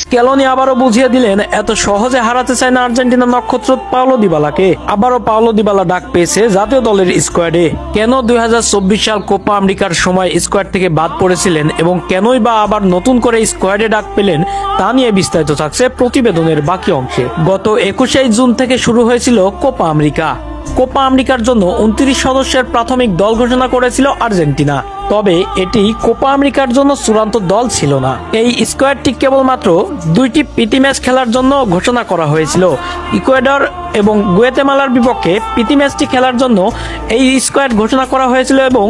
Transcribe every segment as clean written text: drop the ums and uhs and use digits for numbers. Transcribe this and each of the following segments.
Scaloni আবারও বুঝিয়ে দিলেন এত সহজে হারাতে চায় না আর্জেন্টিনার নক্ষত্র পাওলো দিবালাকে। আবারও পাওলো দিবালা ডাক পেয়েছে জাতীয় দলের স্কোয়াডে। কেন 2024 সাল কোপা আমেরিকার সময় স্কোয়াড থেকে বাদ পড়েছিলেন এবং কেনই বা আবার নতুন করে স্কোয়াডে ডাক পেলেন তা নিয়ে বিস্তারিত থাকছে প্রতিবেদনের বাকি অংশে। গত 21 জুন থেকে শুরু হয়েছিল কোপা আমেরিকা। কোপা আমেরিকার জন্য 29 সদস্যের প্রাথমিক দল ঘোষণা করেছিল আর্জেন্টিনা। তবে এটি কোপা আমেরিকার জন্য চূড়ান্ত দল ছিল না। এই স্কোয়াডটি কেবলমাত্র 2টি প্রীতি ম্যাচ খেলার জন্য ঘোষণা করা হয়েছিল। ইকুয়েডর এবং গুয়েতেমালার বিপক্ষে প্রীতি ম্যাচটি খেলার জন্য এই স্কোয়াড ঘোষণা করা হয়েছিল এবং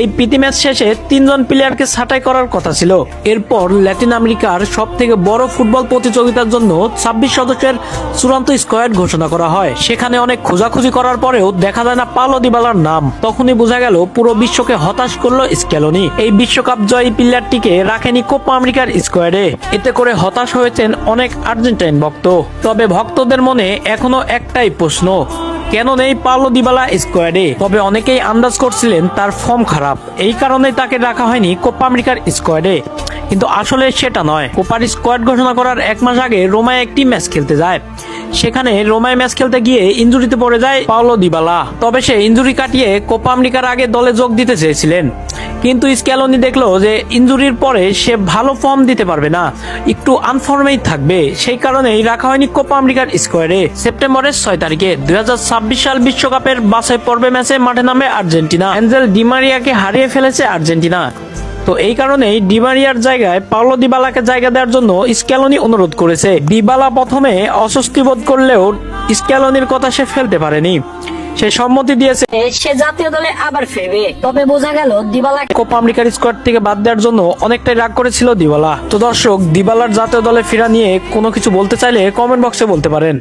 এই প্রীতি ম্যাচ শেষে 3 জন প্লেয়ারকে ছাঁটাই করার কথা ছিল। এরপর ল্যাটিন আমেরিকার সবথেকে বড় ফুটবল প্রতিযোগিতার জন্য 26 সদস্যের চূড়ান্ত স্কোয়াড ঘোষণা করা হয়। সেখানে অনেক খোঁজাখুঁজি করার পরেও দেখা যায় না পাওলো দিবালার নাম। তখনই বোঝা গেল পুরো বিশ্বকে হতাশ করলো স্ক্যালোনি। এই বিশ্বকাপ জয়ী প্লেয়ারটিকে রাখেনি কোপা আমেরিকার স্কোয়াডে। এতে করে হতাশ হয়েছেন অনেক আর্জেন্টাইন ভক্ত। তবে ভক্তদের মনে এখনো একটাই প্রশ্ন, কেন নেই পাওলো দিবালা স্কোয়াডে? তবে অনেকেই আন্দাজ করছিলেন তার ফর্ম খারাপ, এই কারণে তাকে রাখা হয়নি কোপা আমেরিকার স্কোয়াডে। কিন্তু আসলে সেটা নয়। কোপার স্কোয়াড ঘোষণা করার 1 মাস আগে রোমায় একটি ম্যাচ খেলতে যায়। সেখানে রোমায় ম্যাচ খেলতে গিয়ে ইনজুরিতে পড়ে যায় পাওলো দিবালা। তবে সে ইনজুরি কাটিয়ে কোপা আমেরিকার আগে দলে যোগ দিতে চেয়েছিলেন, কিন্তু স্ক্যালোনি দেখলো যে ইনজুরির পরে সে ভালো ফর্ম দিতে পারবে না, একটু আনফর্মেই থাকবে। সেই কারণেই রাখা হয়নি কোপা আমেরিকার স্কোয়াডে। সেপ্টেম্বরের 6 তারিখে 2026 সাল বিশ্বকাপের বাছাই পর্বে ম্যাচে মাঠে নামে আর্জেন্টিনা। অ্যাঞ্জেল ডি মারিয়াকে হারিয়ে ফেলেছে আর্জেন্টিনা। তো এই কারণেই ডি মারিয়ার জায়গায় পাওলো দিবালাকে জায়গা দেওয়ার জন্য স্ক্যালোনি অনুরোধ করেছে। দিবালা প্রথমে অস্বস্তি বোধ করলেও স্ক্যালোনির কথা সে ফেলতে পারেনি। সে সম্মতি দিয়েছে সে জাতীয় দলে আবার ফিরবে। তবে বোঝা গেল দিবালা কোপা আমেরিকার স্কোয়াড থেকে বাদ দেওয়ার জন্য অনেকটাই রাগ করেছিল দিবালা। তো দর্শক, দিবালার জাতীয় দলে ফেরা নিয়ে কোনো কিছু বলতে চাইলে কমেন্ট বক্সে বলতে পারেন।